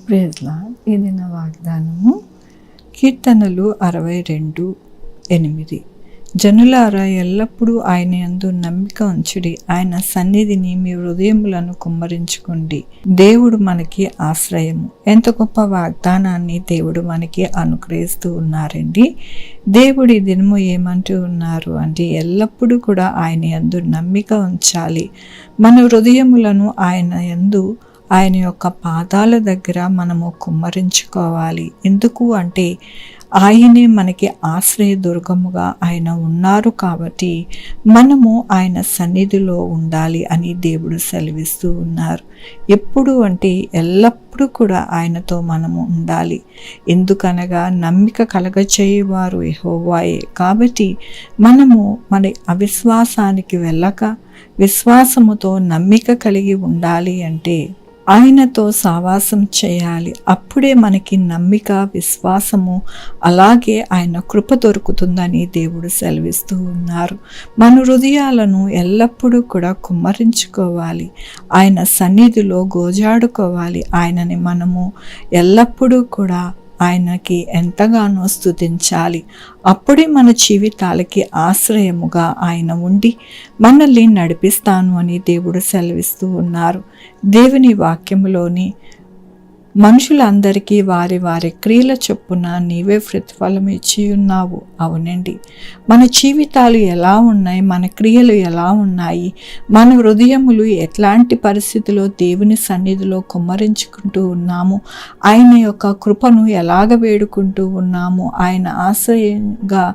Praise lord. ఈ దిన వాగ్దానము కీర్తనలు 62:8. జనులారా, ఎల్లప్పుడూ ఆయన యందు నమ్మిక ఉంచుడి, ఆయన సన్నిధిని మీ హృదయములను కుమ్మరించుకోండి. దేవుడు మనకి ఆశ్రయము. ఎంత గొప్ప వాగ్దానాన్ని దేవుడు మనకి అనుగ్రహిస్తూ ఉన్నారండి. దేవుడు ఈ దినము ఏమంటూ ఉన్నారు అంటే, ఎల్లప్పుడూ కూడా ఆయన యందు నమ్మిక ఉంచాలి. మన హృదయములను ఆయన యొక్క పాదాల దగ్గర మనము కుమ్మరించుకోవాలి. ఎందుకు అంటే, ఆయనే మనకి ఆశ్రయదుర్గముగా ఆయన ఉన్నారు కాబట్టి మనము ఆయన సన్నిధిలో ఉండాలి అని దేవుడు సెలవిస్తూ ఉన్నారు. ఎప్పుడు అంటే ఎల్లప్పుడూ కూడా ఆయనతో మనము ఉండాలి. ఎందుకనగా నమ్మిక కలగచేయువారు యెహోవాయే. కాబట్టి మనము మన అవిశ్వాసానికి వెళ్ళక విశ్వాసముతో నమ్మిక కలిగి ఉండాలి అంటే ఆయనతో సావాసం చేయాలి. అప్పుడే మనకి నమ్మిక, విశ్వాసము, అలాగే ఆయన కృప దొరుకుతుందని దేవుడు సెలవిస్తూ ఉన్నారు. మన హృదయాలను ఎల్లప్పుడూ కూడా కుమ్మరించుకోవాలి, ఆయన సన్నిధిలో గోజాడుకోవాలి. ఆయనని మనము ఎల్లప్పుడూ కూడా ఆయనకి ఎంతగానో స్తుతించాలి. అప్పుడే మన జీవితాలకి ఆశ్రయముగా ఆయన ఉండి మనల్ని నడిపిస్తాను అని దేవుడు సెలవిస్తూ ఉన్నారు. దేవుని వాక్యములోని మనుషులందరికీ వారి వారి క్రియల చొప్పున నీవే ప్రతిఫలం ఇచ్చి ఉన్నావు. అవునండి, మన జీవితాలు ఎలా ఉన్నాయి, మన క్రియలు ఎలా ఉన్నాయి, మన హృదయములు ఎట్లాంటి పరిస్థితిలో దేవుని సన్నిధిలో కుమ్మరించుకుంటూ ఉన్నాము, ఆయన యొక్క కృపను ఎలాగ వేడుకుంటూ ఉన్నాము, ఆయన ఆశ్రయంగా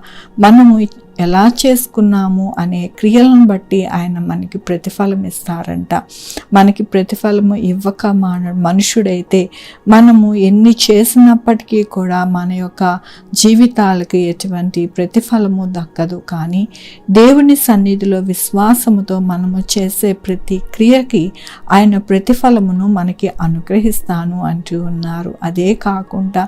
మనము ఎలా చేసుకున్నాము అనే క్రియలను బట్టి ఆయన మనకి ప్రతిఫలం ఇస్తారంట. మనకి ప్రతిఫలము ఇవ్వక మనుషుడైతే మనము ఎన్ని చేసినప్పటికీ కూడా మన యొక్క జీవితాలకు ఎటువంటి ప్రతిఫలము దక్కదు. కానీ దేవుని సన్నిధిలో విశ్వాసముతో మనము చేసే ప్రతి క్రియకి ఆయన ప్రతిఫలమును మనకి అనుగ్రహిస్తాను అంటూ ఉన్నారు. అదే కాకుండా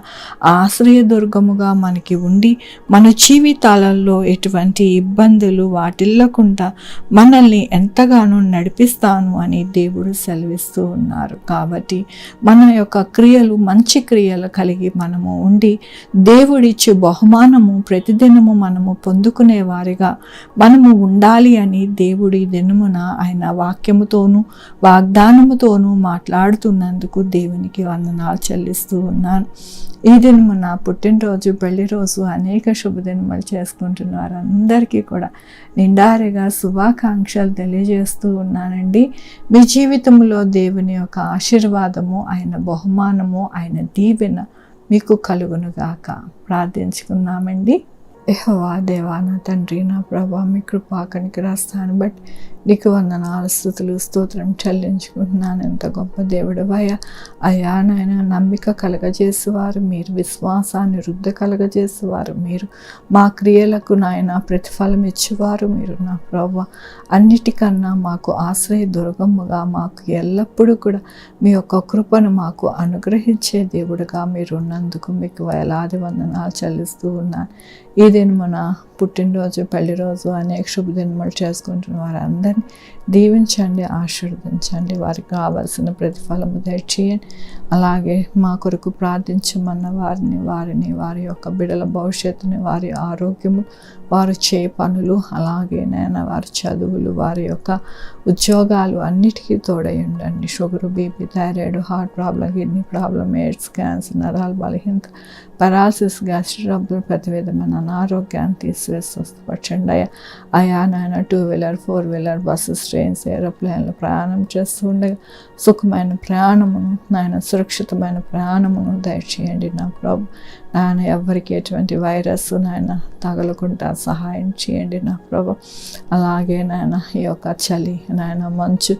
ఆశ్రయదుర్గముగా మనకి ఉండి మన జీవితాలలో ఎటువంటి ఇబ్బందులు వాటిల్లకుండా మనల్ని ఎంతగానో నడిపిస్తాను అని దేవుడు సెలవిస్తూ ఉన్నారు. కాబట్టి మన యొక్క క్రియలు మంచి క్రియలు కలిగి మనము ఉండి దేవుడిచ్చే బహుమానము ప్రతిదినము మనము పొందుకునే వారిగా మనము ఉండాలి అని దేవుడి దినమున ఆయన వాక్యముతోనూ వాగ్దానముతోనూ మాట్లాడుతున్నందుకు దేవునికి వందనాలు చెల్లిస్తూ ఉన్నాను. ఈ దినము నా పుట్టినరోజు, పెళ్లి రోజు, అనేక శుభదినములు చేసుకుంటున్నారు అందరికీ కూడా నిండారిగా శుభాకాంక్షలు తెలియజేస్తూ ఉన్నానండి. మీ జీవితంలో దేవుని యొక్క ఆశీర్వాదము, ఆయన బహుమానము, ఆయన దీవెన మీకు కలుగునుగాక. ప్రార్థించుకున్నామండి. యెహోవా దేవా, నా తండ్రి, నా ప్రభా, మీ కృపా కనికరాస్తాను బట్టి నీకు వందనాలు, స్తుతులు, స్తోత్రం చెల్లించుకుంటున్నాను. ఎంత గొప్ప దేవుడు అయ్యా. నాయన, నమ్మిక కలగజేసేవారు మీరు, విశ్వాసాన్ని వృద్ధి కలగజేసేవారు మీరు, మా క్రియలకు నాయన ప్రతిఫలం ఇచ్చేవారు మీరు. నా ప్రభా, అన్నిటికన్నా మాకు ఆశ్రయ దుర్గముగా, మాకు ఎల్లప్పుడూ కూడా మీ యొక్క కృపను మాకు అనుగ్రహించే దేవుడుగా మీరు ఉన్నందుకు మీకు వేలాది వందనాలు చెల్లిస్తూ ఉన్నాను. ఈ దినమున పుట్టినరోజు, పెళ్లి రోజు, అనేక శుభదినములు చేసుకుంటున్న వారందరినీ దీవించండి, ఆశీర్వదించండి. వారికి కావాల్సిన ప్రతిఫలము దయచేయండి. అలాగే మా కొరకు ప్రార్థించమన్న వారిని వారి యొక్క బిడ్డల భవిష్యత్తుని, వారి ఆరోగ్యము, వారు చే పనులు, అలాగే నేను వారి చదువులు, వారి యొక్క ఉద్యోగాలు అన్నిటికీ తోడై ఉండండి. Sugar, BP, thyroid, heart problem, kidney problem, AIDS, cancer, నరాల బలహీనత, పెరాలసిస్, గ్యాస్ట్రిక్ ట్రబుల్, ప్రతి విధమైన అనారోగ్యాన్ని తీసివేసి స్వస్థపరచండి. అయా నాయన, 2-వీలర్, 4-వీలర్, బస్సెస్, ట్రైన్స్, ఏరోప్లేన్లు ప్రయాణం చేస్తూ ఉండగా సుఖమైన ప్రయాణమును, నాయన సురక్షితమైన ప్రయాణమును దయచేయండి. నా ప్రభు నాయన, ఎవరికి ఎటువంటి వైరస్ నాయన తగలకుండా సహాయం చేయండి నా ప్రభు. అలాగే నాయన, ఈ యొక్క చలి నాయన, మంచు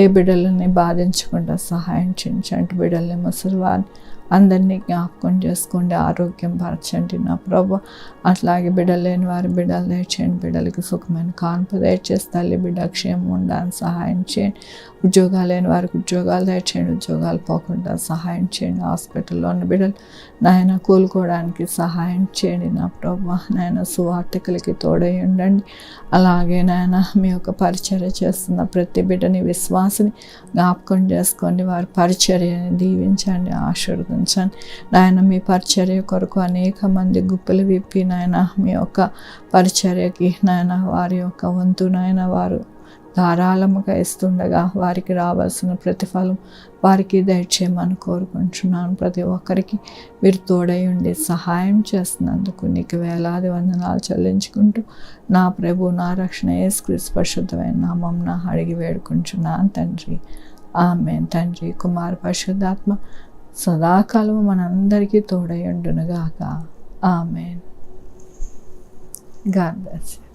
ఏ బిడ్డలని బాధించకుండా సహాయం చేయండి. బిడ్డల్ని, ముసలివారిని, అందరినీ జ్ఞాపకం చేసుకోండి, ఆరోగ్యం పరచండి నా ప్రభు. అట్లాగే బిడ్డలు లేని వారి బిడ్డలు దయచేయండి, బిడ్డలకి సుఖమైన కాన్పు దయచేసి తల్లి బిడ్డ క్షేమం ఉండడానికి సహాయం చేయండి. ఉద్యోగాలు లేని వారికి ఉద్యోగాలు దయచేయండి, ఉద్యోగాలు పోకుండా సహాయం చేయండి. హాస్పిటల్లో ఉన్న బిడ్డలు నాయన కోలుకోవడానికి సహాయం చేయండి నా ప్రభు. నాయన సువార్తికులకి తోడై ఉండండి. అలాగే నాయన మీ యొక్క పరిచర్య చేస్తున్న ప్రతి బిడ్డని విశ్వాసిని జ్ఞాపకం చేసుకోండి, వారి పరిచర్యని దీవించండి, ఆశీర్వదించండి. నాయన మీ పరిచర్య కొరకు అనేక మంది గుప్పలు విప్పి నాయన మీ యొక్క పరిచర్యకి నాయన వారి యొక్క వంతు నాయన వారు ధారాళముగా ఇస్తుండగా వారికి రావాల్సిన ప్రతిఫలం వారికి దయచేయమని కోరుకుంటున్నాను. ప్రతి ఒక్కరికి మీరు తోడై ఉండి సహాయం చేస్తున్నందుకు నీకు వేలాది వందనాలు చెల్లించుకుంటూ నా ప్రభు నా రక్షణ యేసుక్రీస్తు పరిశుద్ధమైన నామమున అడిగి వేడుకుంటున్నాను తండ్రి. ఆమేన్. తండ్రి కుమార పరిశుద్ధాత్మ సదాకాలం మనందరికీ తోడై ఉండునుగాక. ఆమేన్. God bless you.